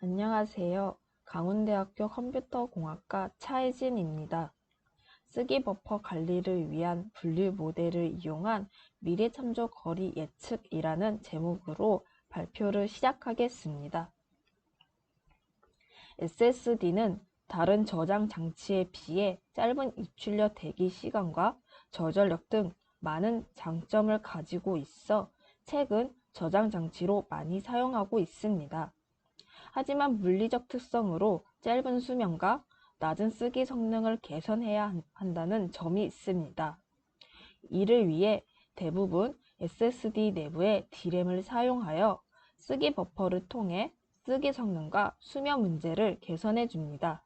안녕하세요. 강원대학교 컴퓨터공학과 차혜진입니다. 쓰기 버퍼 관리를 위한 분류 모델을 이용한 미래참조 거리 예측이라는 제목으로 발표를 시작하겠습니다. SSD는 다른 저장 장치에 비해 짧은 입출력 대기 시간과 저전력 등 많은 장점을 가지고 있어 최근 저장 장치로 많이 사용하고 있습니다. 하지만 물리적 특성으로 짧은 수명과 낮은 쓰기 성능을 개선해야 한다는 점이 있습니다. 이를 위해 대부분 SSD 내부에 D램을 사용하여 쓰기 버퍼를 통해 쓰기 성능과 수명 문제를 개선해 줍니다.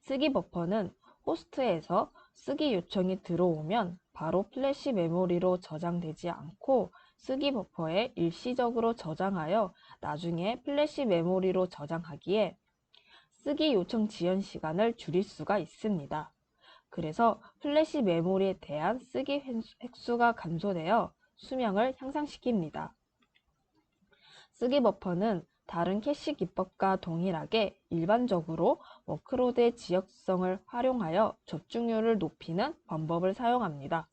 쓰기 버퍼는 호스트에서 쓰기 요청이 들어오면 바로 플래시 메모리로 저장되지 않고 쓰기 버퍼에 일시적으로 저장하여 나중에 플래시 메모리로 저장하기에 쓰기 요청 지연 시간을 줄일 수가 있습니다. 그래서 플래시 메모리에 대한 쓰기 횟수가 감소되어 수명을 향상시킵니다. 쓰기 버퍼는 다른 캐시 기법과 동일하게 일반적으로 워크로드의 지역성을 활용하여 접중률을 높이는 방법을 사용합니다.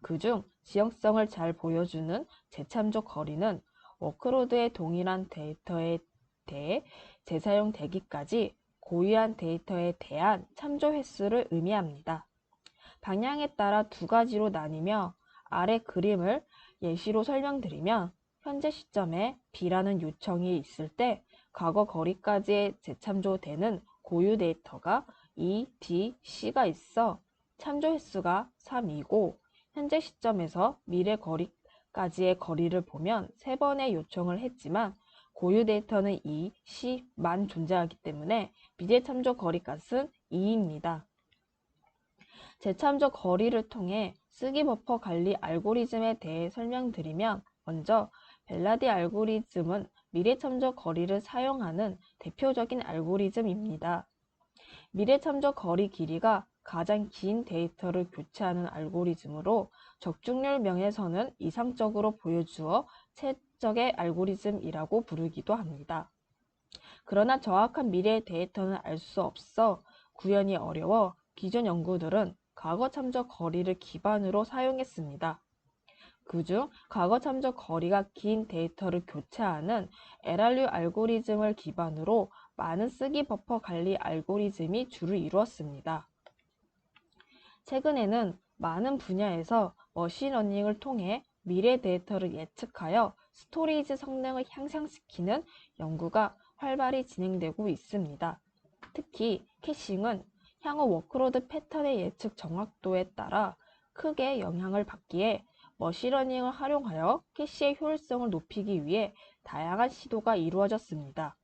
그중 지역성을 잘 보여주는 재참조 거리는 워크로드의 동일한 데이터에 대해 재사용되기까지 고유한 데이터에 대한 참조 횟수를 의미합니다. 방향에 따라 두 가지로 나뉘며 아래 그림을 예시로 설명드리면 현재 시점에 B라는 요청이 있을 때 과거 거리까지 재참조되는 고유 데이터가 E, D, C가 있어 참조 횟수가 3이고 현재 시점에서 미래 거리까지의 거리를 보면 3번의 요청을 했지만 고유 데이터는 E, C만 존재하기 때문에 미래 참조 거리값은 2입니다. 재참조 거리를 통해 쓰기 버퍼 관리 알고리즘에 대해 설명드리면 먼저 벨라디 알고리즘은 미래참조 거리를 사용하는 대표적인 알고리즘입니다. 미래참조 거리 길이가 가장 긴 데이터를 교체하는 알고리즘으로 적중률 면에서는 이상적으로 보여주어 최적의 알고리즘이라고 부르기도 합니다. 그러나 정확한 미래의 데이터는 알 수 없어 구현이 어려워 기존 연구들은 과거 참조 거리를 기반으로 사용했습니다. 그중 과거 참조 거리가 긴 데이터를 교체하는 LRU 알고리즘을 기반으로 많은 쓰기 버퍼 관리 알고리즘이 주를 이루었습니다. 최근에는 많은 분야에서 머신러닝을 통해 미래 데이터를 예측하여 스토리지 성능을 향상시키는 연구가 활발히 진행되고 있습니다. 특히 캐싱은 향후 워크로드 패턴의 예측 정확도에 따라 크게 영향을 받기에 머신러닝을 활용하여 캐시의 효율성을 높이기 위해 다양한 시도가 이루어졌습니다.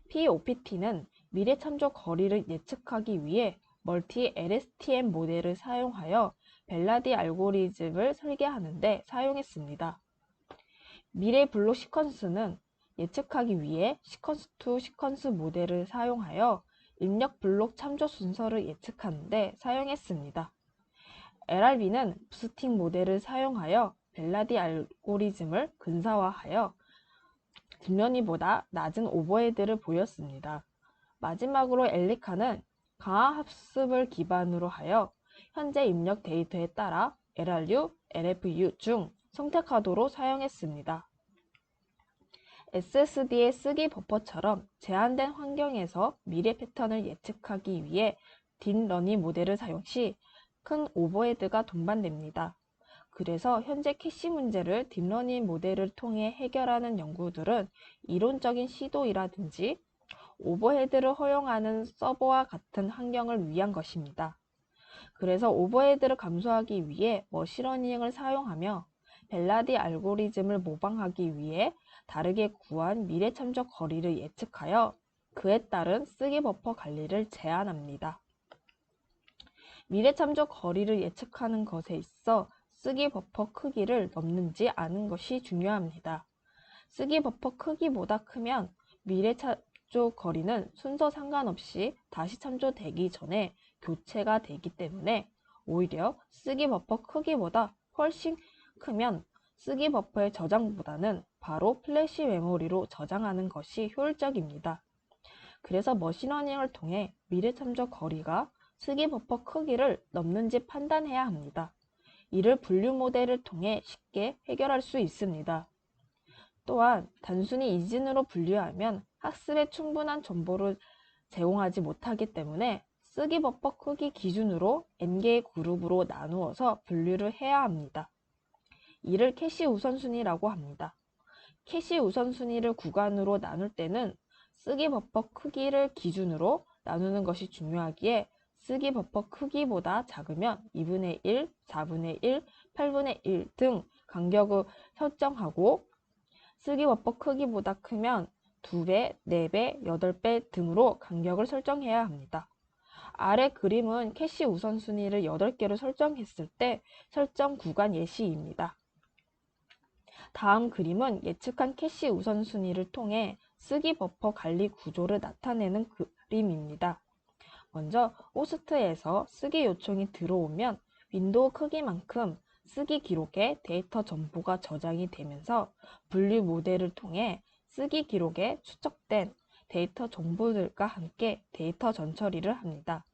POPT는 미래 참조 거리를 예측하기 위해 멀티 LSTM 모델을 사용하여 벨라디 알고리즘을 설계하는 데 사용했습니다. 미래 블록 시퀀스는 예측하기 위해 시퀀스 투 시퀀스 모델을 사용하여 입력 블록 참조 순서를 예측하는 데 사용했습니다. LRB는 부스팅 모델을 사용하여 벨라디 알고리즘을 근사화하여 딥러닝보다 낮은 오버헤드를 보였습니다. 마지막으로 엘리카는 강화 학습을 기반으로 하여 현재 입력 데이터에 따라 LRU, LFU 중 선택하도록 사용했습니다. SSD의 쓰기 버퍼처럼 제한된 환경에서 미래 패턴을 예측하기 위해 딥러닝 모델을 사용 시 큰 오버헤드가 동반됩니다. 그래서 현재 캐시 문제를 딥러닝 모델을 통해 해결하는 연구들은 이론적인 시도이라든지 오버헤드를 허용하는 서버와 같은 환경을 위한 것입니다. 그래서 오버헤드를 감소하기 위해 머신러닝을 사용하며 벨라디 알고리즘을 모방하기 위해 다르게 구한 미래 참조 거리를 예측하여 그에 따른 쓰기 버퍼 관리를 제한합니다. 미래 참조 거리를 예측하는 것에 있어 쓰기 버퍼 크기를 넘는지 아는 것이 중요합니다. 쓰기 버퍼 크기보다 크면 미래 참조 거리는 순서 상관없이 다시 참조되기 전에 교체가 되기 때문에 오히려 쓰기 버퍼 크기보다 훨씬 크면 쓰기 버퍼의 저장보다는 바로 플래시 메모리로 저장하는 것이 효율적입니다. 그래서 머신러닝을 통해 미래 참조 거리가 쓰기 버퍼 크기를 넘는지 판단해야 합니다. 이를 분류 모델을 통해 쉽게 해결할 수 있습니다. 또한 단순히 이진으로 분류하면 학습에 충분한 정보를 제공하지 못하기 때문에 쓰기 버퍼 크기 기준으로 n개의 그룹으로 나누어서 분류를 해야 합니다. 이를 캐시 우선순위라고 합니다. 캐시 우선순위를 구간으로 나눌 때는 쓰기 버퍼 크기를 기준으로 나누는 것이 중요하기에 쓰기 버퍼 크기보다 작으면 2분의 1, 4분의 1, 8분의 1 등 간격을 설정하고 쓰기 버퍼 크기보다 크면 2배, 4배, 8배 등으로 간격을 설정해야 합니다. 아래 그림은 캐시 우선순위를 8개로 설정했을 때 설정 구간 예시입니다. 다음 그림은 예측한 캐시 우선순위를 통해 쓰기 버퍼 관리 구조를 나타내는 그림입니다. 먼저 호스트에서 쓰기 요청이 들어오면 윈도우 크기만큼 쓰기 기록에 데이터 정보가 저장이 되면서 분류 모델을 통해 쓰기 기록에 추적된 데이터 정보들과 함께 데이터 전처리를 합니다.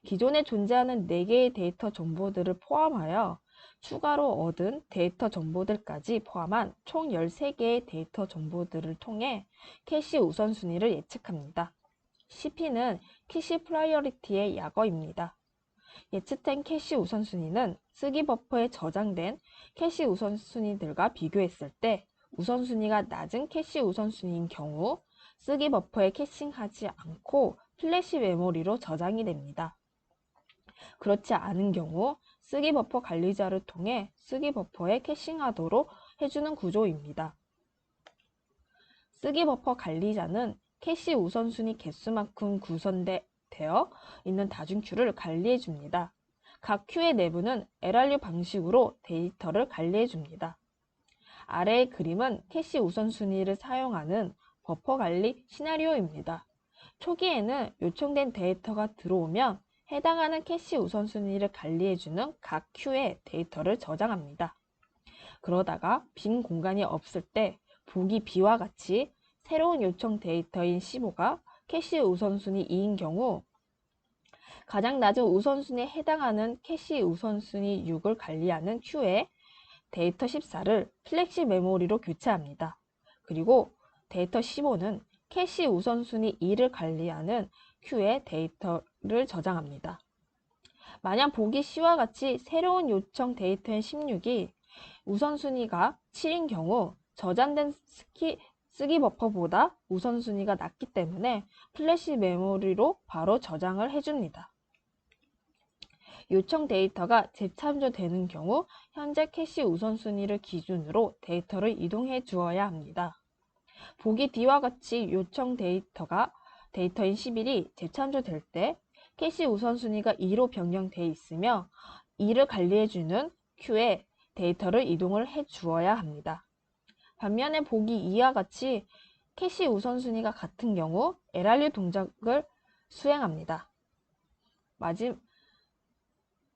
기존에 존재하는 4개의 데이터 정보들을 포함하여 추가로 얻은 데이터 정보들까지 포함한 총 13개의 데이터 정보들을 통해 캐시 우선순위를 예측합니다. CP는 캐시 프라이어리티의 약어입니다. 예측된 캐시 우선순위는 쓰기 버퍼에 저장된 캐시 우선순위들과 비교했을 때 우선순위가 낮은 캐시 우선순위인 경우 쓰기 버퍼에 캐싱하지 않고 플래시 메모리로 저장이 됩니다. 그렇지 않은 경우 쓰기 버퍼 관리자를 통해 쓰기 버퍼에 캐싱하도록 해주는 구조입니다. 쓰기 버퍼 관리자는 캐시 우선순위 개수만큼 구성되어 있는 다중큐를 관리해 줍니다. 각 큐의 내부는 LRU 방식으로 데이터를 관리해 줍니다. 아래의 그림은 캐시 우선순위를 사용하는 버퍼 관리 시나리오입니다. 초기에는 요청된 데이터가 들어오면 해당하는 캐시 우선순위를 관리해주는 각 큐에 데이터를 저장합니다. 그러다가 빈 공간이 없을 때 보기 B와 같이 새로운 요청 데이터인 15가 캐시 우선순위 2인 경우 가장 낮은 우선순위에 해당하는 캐시 우선순위 6을 관리하는 큐에 데이터 14를 플렉시 메모리로 교체합니다. 그리고 데이터 15는 캐시 우선순위 2를 관리하는 큐에 데이터를 저장합니다. 만약 보기 C와 같이 새로운 요청 데이터인 16이 우선순위가 7인 경우 저장된 쓰기 버퍼보다 우선순위가 낮기 때문에 플래시 메모리로 바로 저장을 해줍니다. 요청 데이터가 재참조되는 경우 현재 캐시 우선순위를 기준으로 데이터를 이동해 주어야 합니다. 보기 D와 같이 요청 데이터인 11이 재참조될 때 캐시 우선순위가 2로 변경되어 있으며 2를 관리해주는 큐에 데이터를 이동을 해 주어야 합니다. 반면에 보기 2와 같이 캐시 우선순위가 같은 경우 LRU 동작을 수행합니다.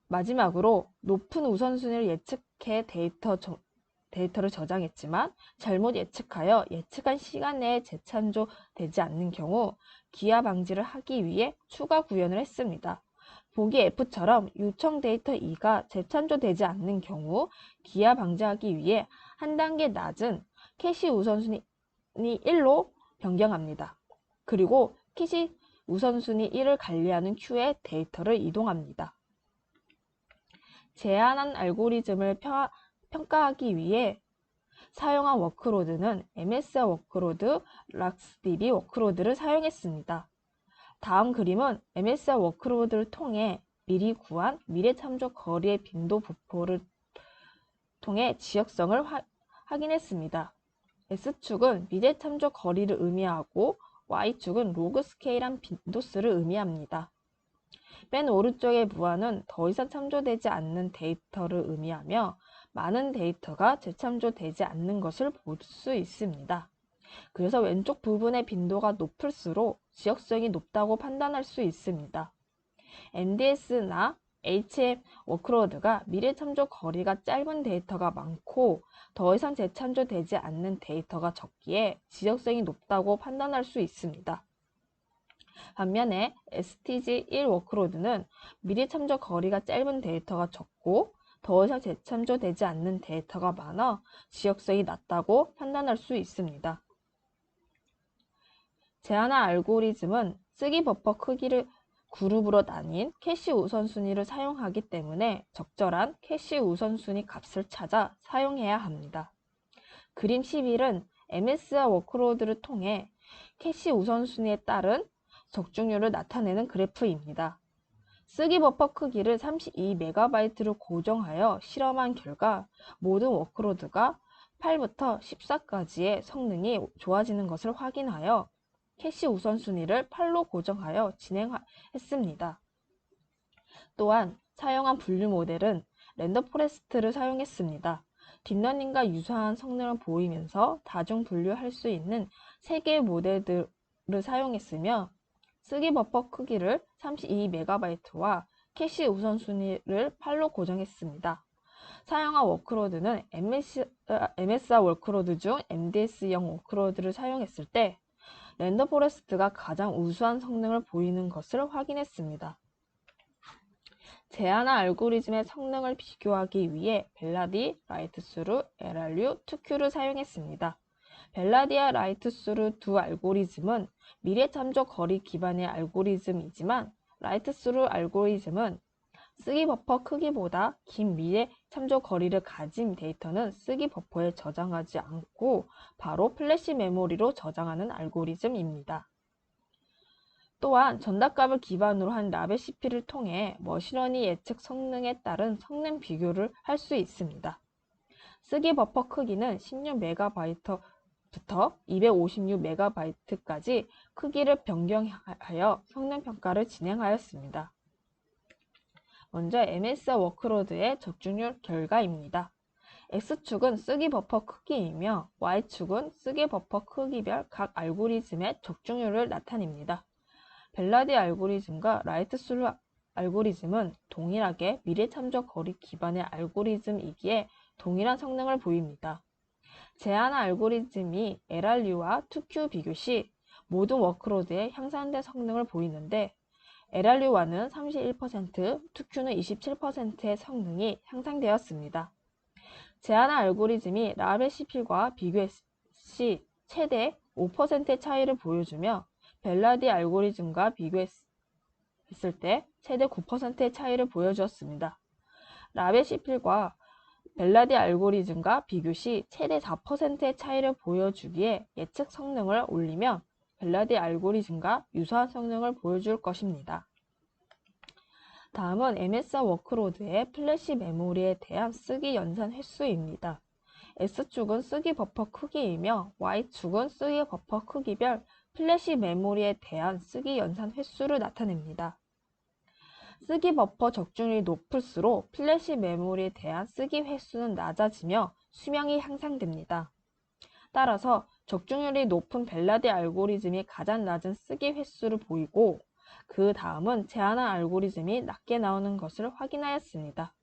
마지막으로 높은 우선순위를 예측해 데이터를 저장했지만 잘못 예측하여 예측한 시간 내에 재참조되지 않는 경우 기하 방지를 하기 위해 추가 구현을 했습니다. 보기 F처럼 요청 데이터 2가 재참조되지 않는 경우 기하 방지하기 위해 한 단계 낮은 캐시 우선순위 1로 변경합니다. 그리고 캐시 우선순위 1을 관리하는 큐에 데이터를 이동합니다. 제한한 알고리즘을 평가하기 위해 사용한 워크로드는 MSR 워크로드, RacksDB 워크로드를 사용했습니다. 다음 그림은 MSR 워크로드를 통해 미리 구한 미래 참조 거리의 빈도 분포를 통해 지역성을 확인했습니다. S축은 미래 참조 거리를 의미하고 Y축은 로그 스케일한 빈도수를 의미합니다. 맨 오른쪽의 무한은 더 이상 참조되지 않는 데이터를 의미하며 많은 데이터가 재참조되지 않는 것을 볼 수 있습니다. 그래서 왼쪽 부분의 빈도가 높을수록 지역성이 높다고 판단할 수 있습니다. NDS나 HM 워크로드가 미래 참조 거리가 짧은 데이터가 많고 더 이상 재참조되지 않는 데이터가 적기에 지역성이 높다고 판단할 수 있습니다. 반면에 STG1 워크로드는 미리 참조 거리가 짧은 데이터가 적고 더 이상 재참조되지 않는 데이터가 많아 지역성이 낮다고 판단할 수 있습니다. 제한화 알고리즘은 쓰기 버퍼 크기를 그룹으로 나뉜 캐시 우선순위를 사용하기 때문에 적절한 캐시 우선순위 값을 찾아 사용해야 합니다. 그림 11은 MS와 워크로드를 통해 캐시 우선순위에 따른 적중률을 나타내는 그래프입니다. 쓰기 버퍼 크기를 32MB로 고정하여 실험한 결과 모든 워크로드가 8부터 14까지의 성능이 좋아지는 것을 확인하여 캐시 우선순위를 8로 고정하여 진행했습니다. 또한 사용한 분류 모델은 랜덤 포레스트를 사용했습니다. 딥러닝과 유사한 성능을 보이면서 다중 분류할 수 있는 3개의 모델들을 사용했으며 쓰기 버퍼 크기를 32MB와 캐시 우선순위를 8로 고정했습니다. 사용한 워크로드는 MSR 워크로드 중 MDS0 워크로드를 사용했을 때 랜덤 포레스트가 가장 우수한 성능을 보이는 것을 확인했습니다. 제한화 알고리즘의 성능을 비교하기 위해 벨라디, 라이트스루, LRU, 2Q를 사용했습니다. 벨라디와 라이트스루 두 알고리즘은 미래 참조 거리 기반의 알고리즘이지만 라이트스루 알고리즘은 쓰기 버퍼 크기보다 긴 미래 참조 거리를 가진 데이터는 쓰기 버퍼에 저장하지 않고 바로 플래시 메모리로 저장하는 알고리즘입니다. 또한 전답값을 기반으로 한 라베시피를 통해 머신러닝 예측 성능에 따른 성능 비교를 할 수 있습니다. 쓰기 버퍼 크기는 16MB부터 256MB까지 크기를 변경하여 성능 평가를 진행하였습니다. 먼저 MSR 워크로드의 적중률 결과입니다. X축은 쓰기 버퍼 크기이며 Y축은 쓰기 버퍼 크기별 각 알고리즘의 적중률을 나타냅니다. 벨라디 알고리즘과 라이트스루 알고리즘은 동일하게 미래 참조 거리 기반의 알고리즘이기에 동일한 성능을 보입니다. 제한화 알고리즘이 LRU와 2Q 비교 시 모든 워크로드에 향상된 성능을 보이는데 LRU와는 31%, 2Q는 27%의 성능이 향상되었습니다. 제한화 알고리즘이 라베시필과 비교 시 최대 5%의 차이를 보여주며 벨라디 알고리즘과 비교했을 때 최대 9%의 차이를 보여주었습니다. 라베시필과 벨라디 알고리즘과 비교 시 최대 4%의 차이를 보여주기에 예측 성능을 올리며 벨라디 알고리즘과 유사한 성능을 보여줄 것입니다. 다음은 MSR 워크로드의 플래시 메모리에 대한 쓰기 연산 횟수입니다. X축은 쓰기 버퍼 크기이며 Y축은 쓰기 버퍼 크기별 플래시 메모리에 대한 쓰기 연산 횟수를 나타냅니다. 쓰기 버퍼 적중률이 높을수록 플래시 메모리에 대한 쓰기 횟수는 낮아지며 수명이 향상됩니다. 따라서 적중률이 높은 벨라디 알고리즘이 가장 낮은 쓰기 횟수를 보이고 그 다음은 제한화 알고리즘이 낮게 나오는 것을 확인하였습니다.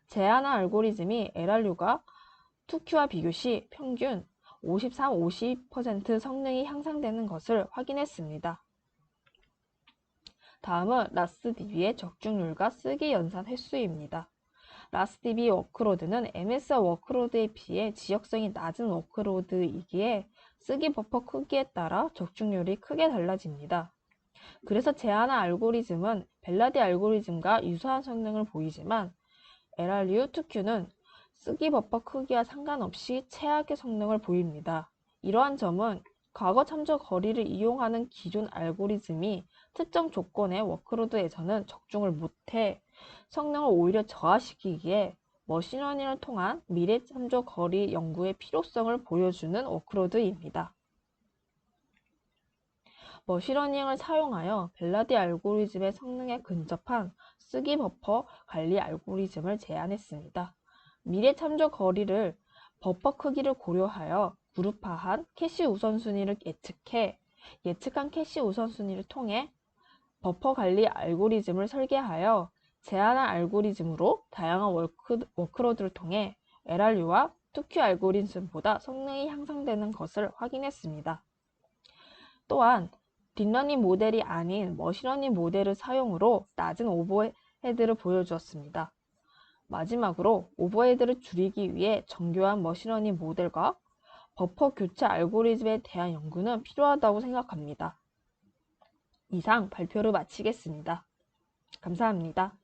제한화 알고리즘이 LRU가 2Q와 비교 시 평균 53, 50% 성능이 향상되는 것을 확인했습니다. 다음은 라스DB의 적중률과 쓰기 연산 횟수입니다. 라스DB 워크로드는 MSR 워크로드에 비해 지역성이 낮은 워크로드이기에 쓰기 버퍼 크기에 따라 적중률이 크게 달라집니다. 그래서 제한화 알고리즘은 벨라디 알고리즘과 유사한 성능을 보이지만 LRU 2Q는 쓰기 버퍼 크기와 상관없이 최악의 성능을 보입니다. 이러한 점은 과거 참조 거리를 이용하는 기존 알고리즘이 특정 조건의 워크로드에서는 적중을 못해 성능을 오히려 저하시키기에 머신러닝을 통한 미래 참조 거리 연구의 필요성을 보여주는 워크로드입니다. 머신러닝을 사용하여 벨라디 알고리즘의 성능에 근접한 쓰기 버퍼 관리 알고리즘을 제안했습니다. 미래 참조 거리를 버퍼 크기를 고려하여 그룹화한 캐시 우선순위를 예측해 예측한 캐시 우선순위를 통해 버퍼 관리 알고리즘을 설계하여 제한화 알고리즘으로 다양한 워크로드를 통해 LRU와 2Q 알고리즘보다 성능이 향상되는 것을 확인했습니다. 또한 딥러닝 모델이 아닌 머신러닝 모델을 사용으로 낮은 오버헤드를 보여주었습니다. 마지막으로 오버헤드를 줄이기 위해 정교한 머신러닝 모델과 버퍼 교체 알고리즘에 대한 연구는 필요하다고 생각합니다. 이상 발표를 마치겠습니다. 감사합니다.